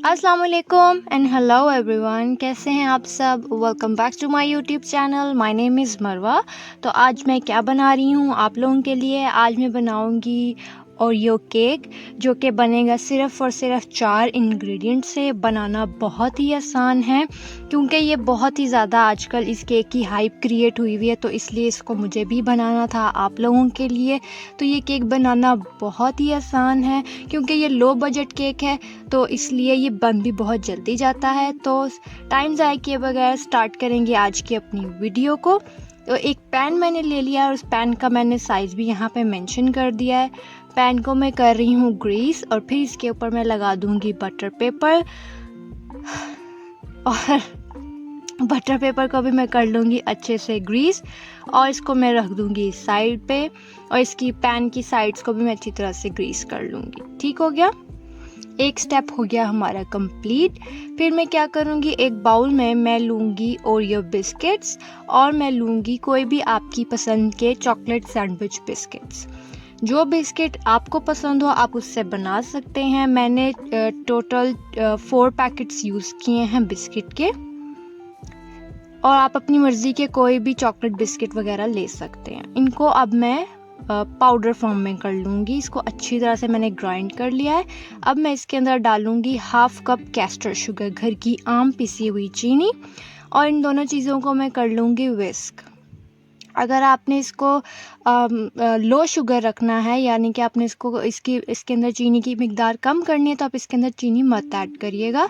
अस्सलाम वालेकुम and hello everyone, कैसे हैं आप सब। Welcome back to my YouTube channel. My name is Marwa. तो आज मैं क्या बना रही हूँ आप लोगों के लिए। आज मैं बनाऊँगी ओरियो केक, जो कि बनेगा सिर्फ़ और सिर्फ 4 इंग्रेडिएंट से। बनाना बहुत ही आसान है क्योंकि ये बहुत ही ज़्यादा आजकल इस केक की हाइप क्रिएट हुई हुई है, तो इसलिए इसको मुझे भी बनाना था आप लोगों के लिए। तो ये केक बनाना बहुत ही आसान है क्योंकि ये लो बजट केक है, तो इसलिए ये बन भी बहुत जल्दी जाता है। तो टाइम ज़ाया किए बगैर स्टार्ट करेंगे आज की अपनी वीडियो को। तो एक पैन मैंने ले लिया और उस पैन का मैंने साइज़ भी यहाँ पे मेंशन कर दिया है। पैन को मैं कर रही हूँ ग्रीस और फिर इसके ऊपर मैं लगा दूँगी बटर पेपर, और बटर पेपर को भी मैं कर लूँगी अच्छे से ग्रीस, और इसको मैं रख दूँगी साइड पे, और इसकी पैन की साइड्स को भी मैं अच्छी तरह से ग्रीस कर लूँगी। ठीक हो गया, एक स्टेप हो गया हमारा कंप्लीट। फिर मैं क्या करूँगी, एक बाउल में मैं लूँगी ओरियो बिस्किट्स, और मैं लूँगी कोई भी आपकी पसंद के चॉकलेट सैंडविच बिस्किट्स। जो बिस्किट आपको पसंद हो आप उससे बना सकते हैं। मैंने टोटल 4 पैकेट्स यूज़ किए हैं बिस्किट के, और आप अपनी मर्ज़ी के कोई भी चॉकलेट बिस्किट वगैरह ले सकते हैं। इनको अब मैं पाउडर फॉर्म में कर लूँगी। इसको अच्छी तरह से मैंने ग्राइंड कर लिया है। अब मैं इसके अंदर डालूँगी 1/2 कप कैस्टर शुगर, घर की आम पिसी हुई चीनी, और इन दोनों चीज़ों को मैं कर लूँगी विस्क। अगर आपने इसको लो शुगर रखना है, यानी कि आपने इसके अंदर चीनी की मिकदार कम करनी है, तो आप इसके अंदर चीनी मत ऐड करिएगा।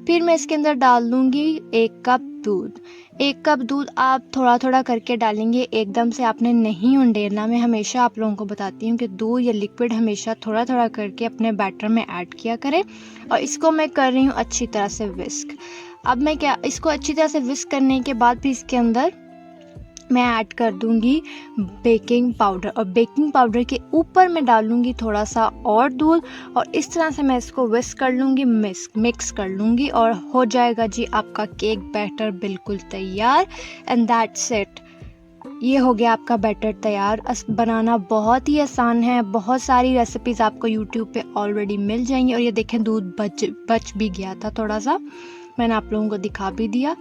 फिर मैं इसके अंदर डाल दूँगी 1 कप दूध। 1 कप दूध आप थोड़ा थोड़ा करके डालेंगे, एकदम से आपने नहीं उंडेलना। मैं हमेशा आप लोगों को बताती हूँ कि दूध या लिक्विड हमेशा थोड़ा थोड़ा करके अपने बैटर में ऐड किया करें। और इसको मैं कर रही हूँ अच्छी तरह से विस्क। अब मैं इसको अच्छी तरह से विस्क करने के बाद फिर इसके अंदर मैं ऐड कर दूंगी बेकिंग पाउडर, और बेकिंग पाउडर के ऊपर मैं डालूंगी थोड़ा सा और दूध, और इस तरह से मैं इसको विस्क कर लूँगी, मिक्स कर लूँगी, और हो जाएगा जी आपका केक बैटर बिल्कुल तैयार। एंड दैट्स इट, ये हो गया आपका बैटर तैयार। बनाना बहुत ही आसान है। बहुत सारी रेसिपीज़ आपको यूट्यूब पे ऑलरेडी मिल जाएंगी। और ये देखें, दूध बच भी गया था थोड़ा सा, मैंने आप लोगों को दिखा भी दिया।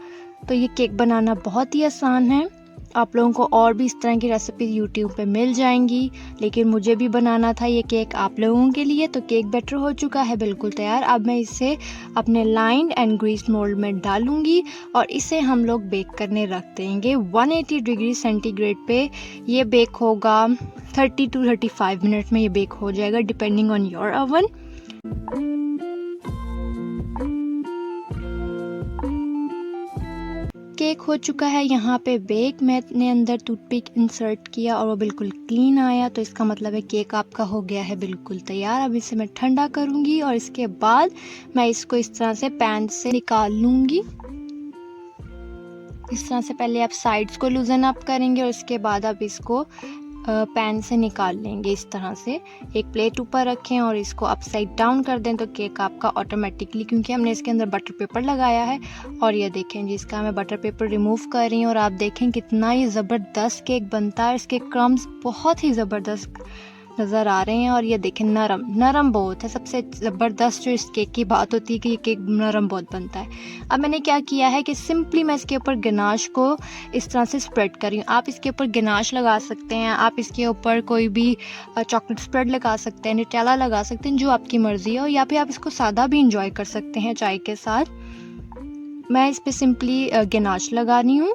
तो ये केक बनाना बहुत ही आसान है। आप लोगों को और भी इस तरह की रेसिपी यूट्यूब पे मिल जाएंगी, लेकिन मुझे भी बनाना था ये केक आप लोगों के लिए। तो केक बैटर हो चुका है बिल्कुल तैयार। अब मैं इसे अपने लाइन एंड ग्रीस मोल्ड में डालूंगी, और इसे हम लोग बेक करने रख देंगे 180 डिग्री सेंटीग्रेड पे। ये बेक होगा 30 to 35 मिनट में, ये बेक हो जाएगा depending on your oven. Cake हो चुका है यहाँ पे बेक। मैंने अंदर टूथपिक इंसर्ट किया और वो बिल्कुल क्लीन आया, तो इसका मतलब है केक आपका हो गया है बिल्कुल तैयार। अब इसे मैं ठंडा करूँगी, और इसके बाद मैं इसको इस तरह से पैन से निकाल लूँगी। इस तरह से पहले आप साइड्स को लूजन अप करेंगे, और इसके बाद आप इसको पैन से निकाल लेंगे इस तरह से। एक प्लेट ऊपर रखें और इसको अपसाइड डाउन कर दें, तो केक आपका ऑटोमेटिकली, क्योंकि हमने इसके अंदर बटर पेपर लगाया है। और ये देखें जी, इसका मैं बटर पेपर रिमूव कर रही हूँ, और आप देखें कितना ये ज़बरदस्त केक बनता है। इसके क्रम्स बहुत ही ज़बरदस्त नज़र आ रहे हैं, और ये देखें नरम बहुत है। सबसे ज़बरदस्त जो इस केक की बात होती है कि ये केक नरम बहुत बनता है। अब मैंने क्या किया है कि सिंपली मैं इसके ऊपर गनाश को इस तरह से स्प्रेड कर रही हूँ। आप इसके ऊपर गनाश लगा सकते हैं, आप इसके ऊपर कोई भी चॉकलेट स्प्रेड लगा सकते हैं, न्यूटेला लगा सकते हैं, जो आपकी मर्ज़ी हो, या फिर आप इसको सादा भी इंजॉय कर सकते हैं चाय के साथ। मैं इस पर सिंपली गनाश लगा रही हूँ।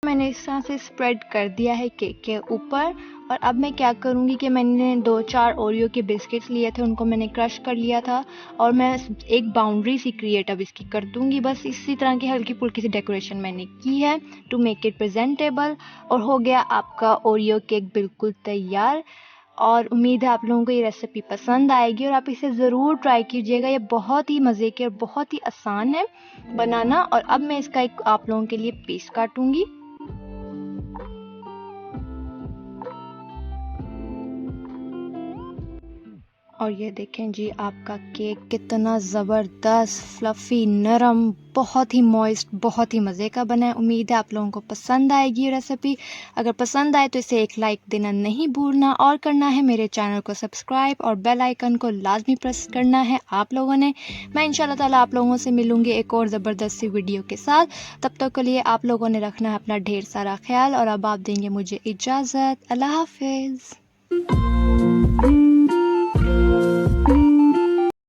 मैंने इस तरह से स्प्रेड कर दिया है केक के ऊपर। और अब मैं क्या करूँगी कि मैंने 2-4 ओरियो के बिस्किट्स लिए थे, उनको मैंने क्रश कर लिया था, और मैं एक बाउंड्री सी क्रिएट अब इसकी कर दूँगी। बस इसी तरह की हल्की फुल्की सी डेकोरेशन मैंने की है टू मेक इट प्रेजेंटेबल। और हो गया आपका ओरियो केक बिल्कुल तैयार। और उम्मीद है आप लोगों को ये रेसिपी पसंद आएगी, और आप इसे ज़रूर ट्राई कीजिएगा। ये बहुत ही मज़े की और बहुत ही आसान है बनाना। और अब मैं इसका एक आप लोगों के लिए पीस काटूँगी। और ये देखें जी आपका केक कितना ज़बरदस्त, फ्लफ़ी, नरम, बहुत ही मॉइस्ट, बहुत ही मज़े का बना है। उम्मीद है आप लोगों को पसंद आएगी ये रेसिपी। अगर पसंद आए तो इसे एक लाइक देना नहीं भूलना और करना है मेरे चैनल को सब्सक्राइब और बेल आइकन को लाजमी प्रेस करना है आप लोगों ने। मैं इंशाल्लाह ताला आप लोगों से मिलूँगी एक और ज़बरदस्त सी वीडियो के साथ। तब तक के लिए आप लोगों ने रखना है अपना ढेर सारा ख्याल और अब आप देंगे मुझे इजाज़त। अल्लाह हाफ़िज़।